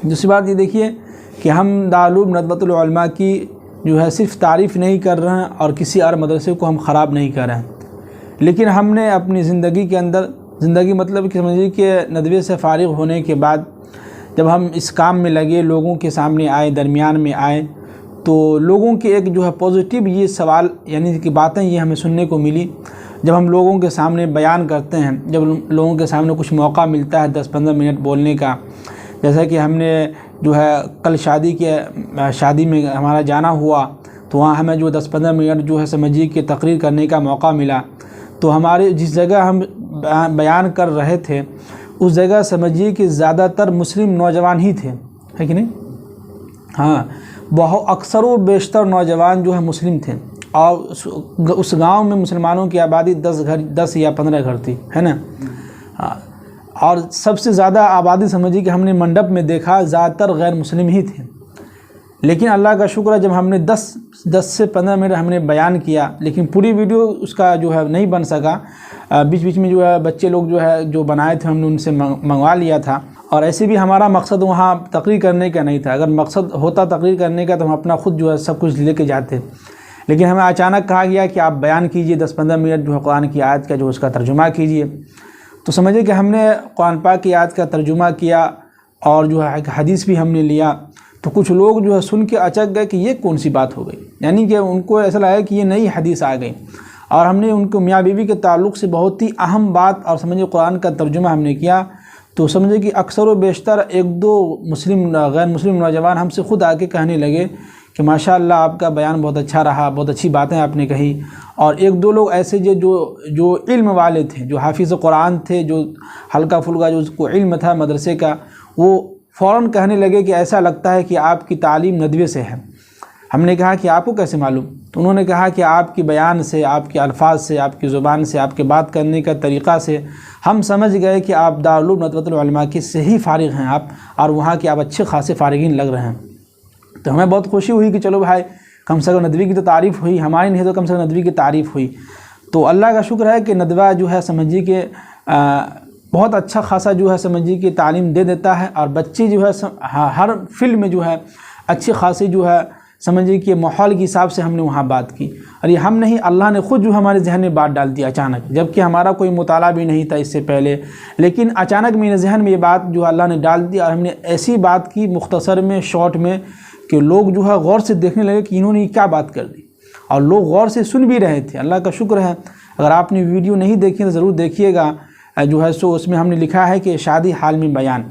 دوسری بات یہ دیکھیے کہ ہم دارالعلوم ندوۃ العلماء کی جو ہے صرف تعریف نہیں کر رہے ہیں اور کسی اور مدرسے کو ہم خراب نہیں کر رہے ہیں، لیکن ہم نے اپنی زندگی کے اندر، زندگی مطلب کہ سمجھیے کہ ندوے سے فارغ ہونے کے بعد جب ہم اس کام میں لگے، لوگوں کے سامنے آئے، درمیان میں آئے، تو لوگوں کے ایک جو ہے پازیٹیو یہ سوال یعنی کہ باتیں یہ ہمیں سننے کو ملی، جب ہم لوگوں کے سامنے بیان کرتے ہیں، جب لوگوں کے سامنے کچھ موقع ملتا ہے 10-15 منٹ بولنے کا، جیسا کہ ہم نے جو ہے کل شادی میں ہمارا جانا ہوا، تو وہاں ہمیں جو 10-15 منٹ جو ہے سمجھیے کہ تقریر کرنے کا موقع ملا، تو ہمارے جس جگہ ہم بیان کر رہے تھے اس جگہ سمجھیے کہ زیادہ تر مسلم نوجوان ہی تھے، ہے کہ نہیں؟ ہاں، بہت اکثر و بیشتر نوجوان جو ہے مسلم تھے، اور اس گاؤں میں مسلمانوں کی آبادی 10 یا 15 گھر تھی، ہے نا؟ ہاں، اور سب سے زیادہ آبادی سمجھیے کہ ہم نے منڈپ میں دیکھا زیادہ تر غیر مسلم ہی تھے، لیکن اللہ کا شکر ہے جب ہم نے 10 سے 15 منٹ ہم نے بیان کیا، لیکن پوری ویڈیو اس کا جو ہے نہیں بن سکا، بیچ بیچ میں جو ہے بچے لوگ جو ہے جو بنائے تھے ہم نے ان سے منگوا لیا تھا، اور ایسے بھی ہمارا مقصد وہاں تقریر کرنے کا نہیں تھا، اگر مقصد ہوتا تقریر کرنے کا تو ہم اپنا خود جو ہے سب کچھ لے کے جاتے، لیکن ہمیں اچانک کہا گیا کہ آپ بیان کیجئے 10-15 منٹ جو ہے قرآن کی آیت کا جو اس کا ترجمہ کیجئے، تو سمجھے کہ ہم نے قرآن پاک کی آیت کا ترجمہ کیا اور جو ہے ایک حدیث بھی ہم نے لیا، تو کچھ لوگ جو ہے سن کے اچک گئے کہ یہ کون سی بات ہو گئی، یعنی کہ ان کو ایسا لگا کہ یہ نئی حدیث آ گئی، اور ہم نے ان کو میاں بیوی کے تعلق سے بہت ہی اہم بات اور سمجھے قرآن کا ترجمہ ہم نے کیا، تو سمجھے کہ اکثر و بیشتر 1-2 غیر مسلم نوجوان ہم سے خود آ کے کہنے لگے کہ ماشاءاللہ آپ کا بیان بہت اچھا رہا، بہت اچھی باتیں آپ نے کہی، اور 1-2 لوگ ایسے جو علم والے تھے، جو حافظ قرآن تھے، جو ہلکا پھلکا جو اس کو علم تھا مدرسے کا، وہ فوراً کہنے لگے کہ ایسا لگتا ہے کہ آپ کی تعلیم ندوے سے ہے۔ ہم نے کہا کہ آپ کو کیسے معلوم؟ تو انہوں نے کہا کہ آپ کی بیان سے، آپ کے الفاظ سے، آپ کی زبان سے، آپ کے بات کرنے کا طریقہ سے ہم سمجھ گئے کہ آپ دارالعلوم ندوۃ العلماء کے سے ہی فارغ ہیں آپ، اور وہاں کے آپ اچھے خاصے فارغین لگ رہے ہیں۔ تو ہمیں بہت خوشی ہوئی کہ چلو بھائی کم سے کم ندوی کی تو تعریف ہوئی، ہماری نہیں تو کم سے کم ندوی کی تعریف ہوئی۔ تو اللہ کا شکر ہے کہ ندوہ جو ہے سمجھیے کہ بہت اچھا خاصا جو ہے سمجھیے کہ تعلیم دے دیتا ہے، اور بچے جو ہے ہر فیلڈ میں جو ہے اچھی خاصی جو ہے سمجھیے کہ ماحول کے حساب سے ہم نے وہاں بات کی، اور یہ ہم نہیں، اللہ نے خود جو ہمارے ذہن میں بات ڈال دی اچانک، جبکہ ہمارا کوئی مطالعہ بھی نہیں تھا اس سے پہلے، لیکن اچانک میرے ذہن میں یہ بات جو اللہ نے ڈال دی، اور ہم نے ایسی بات کی مختصر میں، شارٹ میں، کہ لوگ جو ہے غور سے دیکھنے لگے کہ انہوں نے کیا بات کر دی، اور لوگ غور سے سن بھی رہے تھے۔ اللہ کا شکر ہے، اگر آپ نے ویڈیو نہیں دیکھی تو ضرور دیکھیے گا، جو ہے سو اس میں ہم نے لکھا ہے کہ شادی حال میں بیان،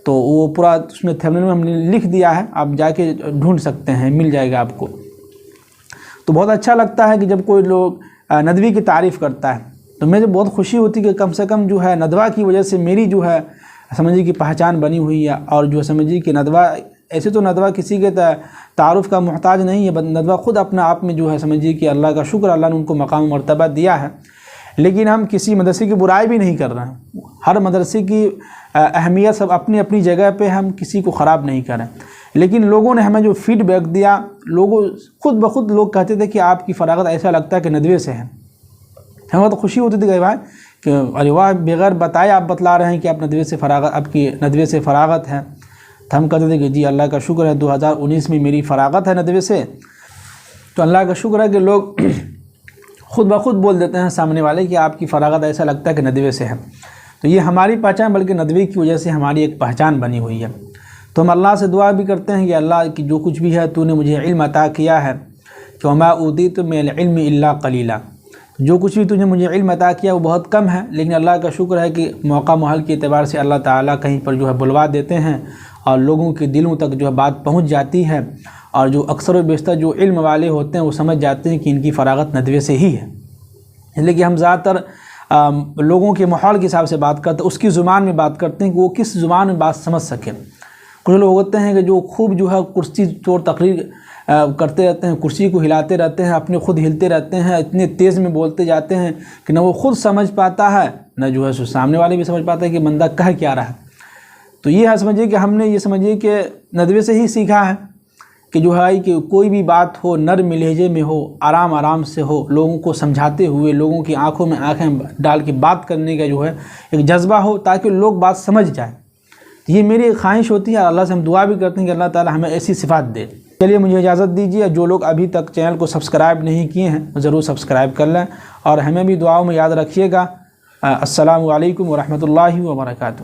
تو وہ پورا اس میں تھمبنیل میں ہم نے لکھ دیا ہے، آپ جا کے ڈھونڈ سکتے ہیں، مل جائے گا آپ کو۔ تو بہت اچھا لگتا ہے کہ جب کوئی لوگ ندوی کی تعریف کرتا ہے، تو مجھے بہت خوشی ہوتی کہ کم سے کم جو ہے ندوہ کی وجہ سے میری جو ہے سمجھیے کہ پہچان بنی ہوئی ہے، اور جو سمجھیے کہ ندوہ ایسے تو ندوہ کسی کے تعارف کا محتاج نہیں ہے، ندوہ خود اپنے آپ میں جو ہے سمجھیے کہ اللہ کا شکر، اللہ نے ان کو مقام مرتبہ دیا ہے، لیکن ہم کسی مدرسے کی برائی بھی نہیں کر رہے ہیں، ہر مدرسے کی اہمیت سب اپنی اپنی جگہ پہ، ہم کسی کو خراب نہیں کریں، لیکن لوگوں نے ہمیں جو فیڈ بیک دیا، لوگوں خود بخود لوگ کہتے تھے کہ آپ کی فراغت ایسا لگتا ہے کہ ندوے سے ہے۔ ہمیں تو خوشی ہوتی تھی کہ بھائی کہ ارے واہ، بغیر بتائے آپ بتلا رہے ہیں کہ آپ ندوے سے فراغت، آپ کی ندوے سے فراغت ہے۔ تو ہم کہتے تھے کہ جی اللہ کا شکر ہے 2019 میں میری فراغت ہے ندوے سے۔ تو اللہ کا شکر ہے کہ لوگ خود بخود بول دیتے ہیں سامنے والے کہ آپ کی فراغت ایسا لگتا ہے کہ ندوے سے ہے۔ تو یہ ہماری پہچان بلکہ ندوے کی وجہ سے ہماری ایک پہچان بنی ہوئی ہے۔ تو ہم اللہ سے دعا بھی کرتے ہیں کہ اللہ کی جو کچھ بھی ہے تو نے مجھے علم عطا کیا ہے، کہ وما اوتیت من العلم الا قلیلا، جو کچھ بھی تجھے مجھے علم عطا کیا وہ بہت کم ہے، لیکن اللہ کا شکر ہے کہ موقع محل کے اعتبار سے اللہ تعالیٰ کہیں پر جو ہے بلوا دیتے ہیں، اور لوگوں کے دلوں تک جو ہے بات پہنچ جاتی ہے، اور جو اکثر و بیشتر جو علم والے ہوتے ہیں وہ سمجھ جاتے ہیں کہ ان کی فراغت ندوے سے ہی ہے۔ اس لیے کہ ہم زیادہ تر لوگوں کے ماحول کے حساب سے بات کرتے ہیں، اس کی زبان میں بات کرتے ہیں کہ وہ کس زبان میں بات سمجھ سکیں۔ کچھ لوگ ہوتے ہیں کہ جو خوب جو ہے کرسی طور تقریر کرتے رہتے ہیں، کرسی کو ہلاتے رہتے ہیں، اپنے خود ہلتے رہتے ہیں، اتنے تیز میں بولتے جاتے ہیں کہ نہ وہ خود سمجھ پاتا ہے، نہ جو ہے سو سامنے والے بھی سمجھ پاتا ہے کہ بندہ کہہ کیا رہا ہے۔ تو یہ ہے سمجھیے کہ ہم نے یہ سمجھیے کہ ندوے سے ہی سیکھا ہے کہ جو ہے کہ کوئی بھی بات ہو نرم لہجے میں ہو، آرام آرام سے ہو، لوگوں کو سمجھاتے ہوئے، لوگوں کی آنکھوں میں آنکھیں ڈال کے بات کرنے کا جو ہے ایک جذبہ ہو، تاکہ لوگ بات سمجھ جائیں۔ یہ میری خواہش ہوتی ہے، اللہ سے ہم دعا بھی کرتے ہیں کہ اللہ تعالی ہمیں ایسی صفات دے۔ چلیے مجھے اجازت دیجیے، جو لوگ ابھی تک چینل کو سبسکرائب نہیں کیے ہیں ضرور سبسکرائب کر لیں، اور ہمیں بھی دعاؤں میں یاد رکھیے گا۔ السلام علیکم ورحمۃ اللہ وبرکاتہ۔